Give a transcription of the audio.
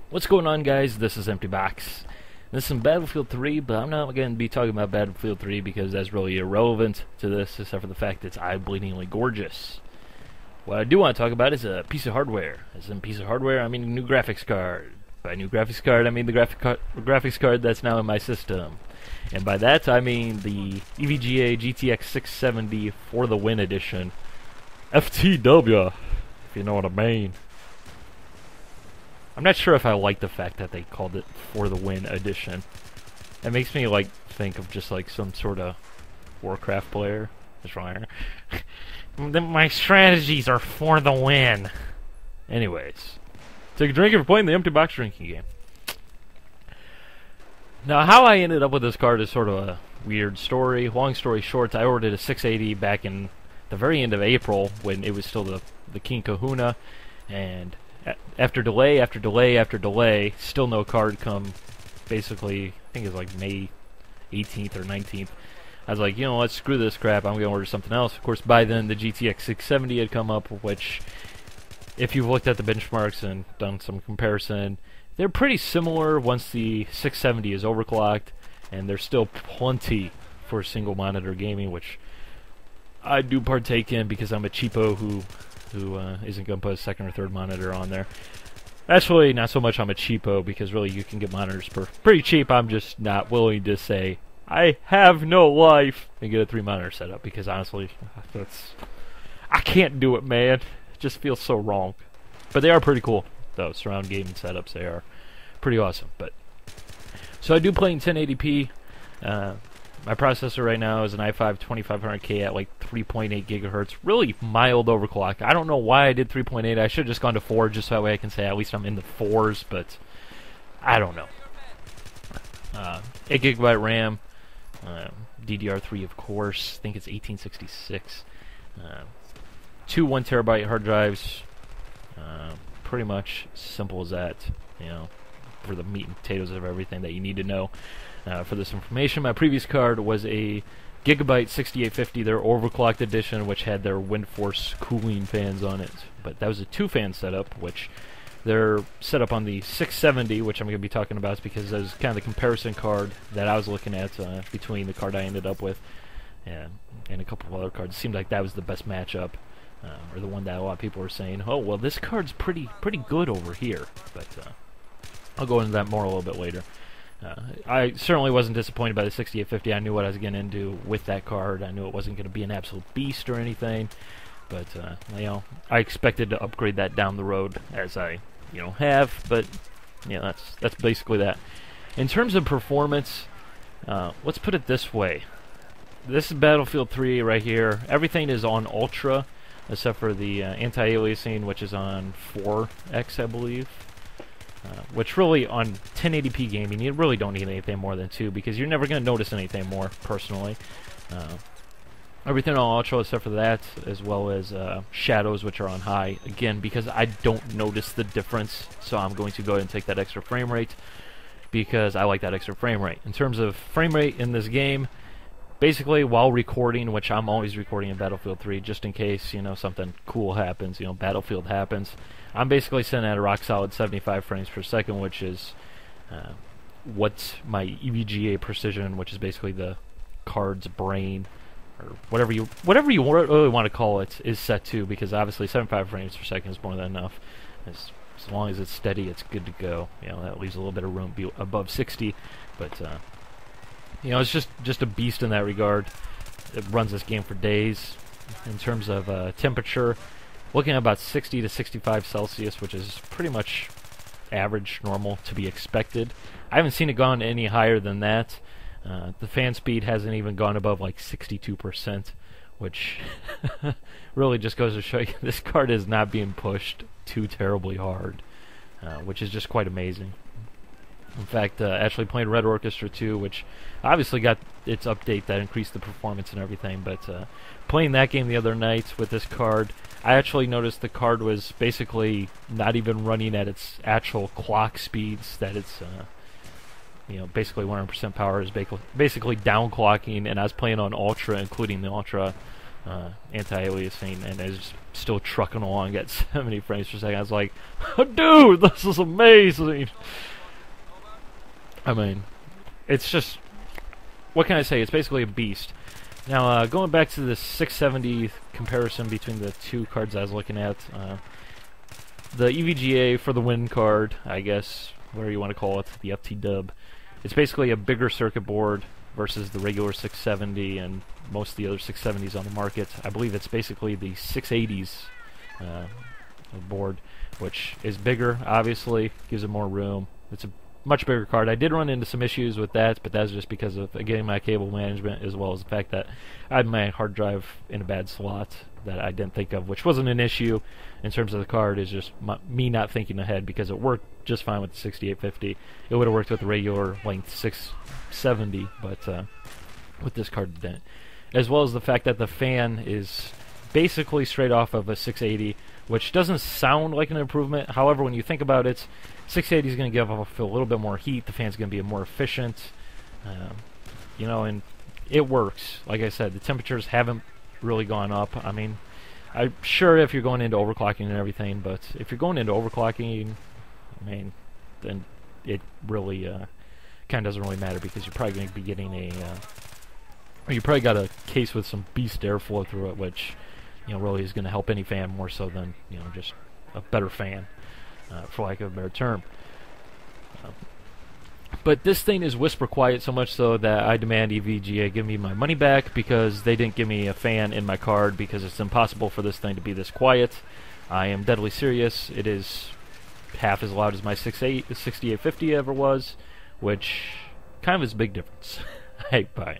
What's going on, guys? This is Empty Box. This is some Battlefield 3, but I'm not going to be talking about Battlefield 3 because that's really irrelevant to this, except for the fact that it's eye-bleedingly gorgeous. What I do want to talk about is a piece of hardware. As in piece of hardware, I mean a new graphics card. By new graphics card, I mean the graphics card that's now in my system. And by that, I mean the EVGA GTX 670 for the Win Edition. FTW, if you know what I mean. I'm not sure if I like the fact that they called it For the Win Edition. It makes me like think of just like some sort of Warcraft player. What's wrong here? My strategies are for the win. Anyways, take a drink if you're playing the Empty Box drinking game. Now, how I ended up with this card is sort of a weird story. Long story short, I ordered a 680 back in the very end of April when it was still the King Kahuna, and after delay after delay after delay, still no card come. Basically, I think it was like May 18th or 19th. I was like, you know what, screw this crap, I'm going to order something else. Of course, by then, the GTX 670 had come up, which, if you've looked at the benchmarks and done some comparison, they're pretty similar once the 670 is overclocked, and there's still plenty for single monitor gaming, which I do partake in because I'm a cheapo who isn't going to put a second or third monitor on there. Actually, not so much I'm a cheapo, because really you can get monitors for pretty cheap. I'm just not willing to say, I have no life, and get a 3-monitor setup, because honestly, I can't do it, man. It just feels so wrong. But they are pretty cool, though. Surround gaming setups, they are pretty awesome. But so I do play in 1080p. My processor right now is an i5 2500K at like 3.8 gigahertz. Really mild overclock. I don't know why I did 3.8. I should have just gone to 4 just so that way I can say at least I'm in the 4s, but I don't know. 8 gigabyte RAM. DDR3, of course. I think it's 1866. 2 1 terabyte hard drives. Pretty much simple as that. You know, for the meat and potatoes of everything that you need to know. For this information, my previous card was a Gigabyte 6850, their overclocked edition, which had their WindForce cooling fans on it. But that was a 2-fan setup, which they're set up on the 670, which I'm going to be talking about because that was kind of the comparison card that I was looking at between the card I ended up with and a couple of other cards. It seemed like that was the best matchup, or the one that a lot of people were saying, oh, well, this card's pretty good over here. But I'll go into that more a little bit later. I certainly wasn't disappointed by the 6850. I knew what I was getting into with that card. I knew it wasn't going to be an absolute beast or anything, but you know, I expected to upgrade that down the road, as I have. But yeah, that's basically that. In terms of performance, let's put it this way: this is Battlefield 3 right here. Everything is on Ultra, except for the anti-aliasing, which is on 4x, I believe. Which really, on 1080p gaming, you really don't need anything more than 2, because you're never going to notice anything more, personally. Everything on Ultra except for that, as well as shadows, which are on high. Again, because I don't notice the difference, so I'm going to go ahead and take that extra frame rate, because I like that extra frame rate. In terms of frame rate in this game, basically, while recording, which I'm always recording in Battlefield 3, just in case, something cool happens, Battlefield happens, I'm basically sitting at a rock-solid 75 frames per second, which is what my EVGA precision, which is basically the card's brain, or whatever you really want to call it, is set to, because obviously 75 frames per second is more than enough. As long as it's steady, it's good to go. That leaves a little bit of room above 60, but it's just a beast in that regard. It runs this game for days. In terms of temperature, looking at about 60 to 65 Celsius, which is pretty much average, normal, to be expected. I haven't seen it gone any higher than that. The fan speed hasn't even gone above like 62%, which really just goes to show you this card is not being pushed too terribly hard, which is just quite amazing. In fact, actually playing Red Orchestra 2, which obviously got its update that increased the performance and everything, but playing that game the other night with this card, I actually noticed the card was basically not even running at its actual clock speeds, that it's, basically 100% power is basically downclocking, and I was playing on Ultra, including the Ultra anti-aliasing, and is still trucking along at 70 frames per second. I was like, oh, dude, this is amazing. I mean, it's just, what can I say? It's basically a beast. Now, going back to the 670 comparison between the two cards I was looking at, the EVGA for the win card, I guess, whatever you want to call it, the FTW, it's basically a bigger circuit board versus the regular 670 and most of the other 670s on the market. I believe it's basically the 680s board, which is bigger, obviously, gives it more room. It's a much bigger card. I did run into some issues with that, but that's just because of, again, my cable management, as well as the fact that I had my hard drive in a bad slot that I didn't think of, which wasn't an issue in terms of the card. It's just me not thinking ahead, because it worked just fine with the 6850. It would have worked with the regular length 670, but with this card it didn't. As well as the fact that the fan is basically straight off of a 680, which doesn't sound like an improvement. However, when you think about it, 680 is going to give off a little bit more heat. The fan's going to be more efficient, you know, and it works. Like I said, the temperatures haven't really gone up. I mean, I'm sure if you're going into overclocking and everything, but if you're going into overclocking, I mean, then it really kind of doesn't really matter, because you're probably going to be getting a, or you probably got a case with some beast airflow through it, which, you know, really is going to help any fan more so than, you know, just a better fan, for lack of a better term. But this thing is whisper quiet, so much so that I demand EVGA give me my money back, because they didn't give me a fan in my card, because it's impossible for this thing to be this quiet. I am deadly serious. It is half as loud as my 6850 ever was, which kind of is a big difference. Hey, bye.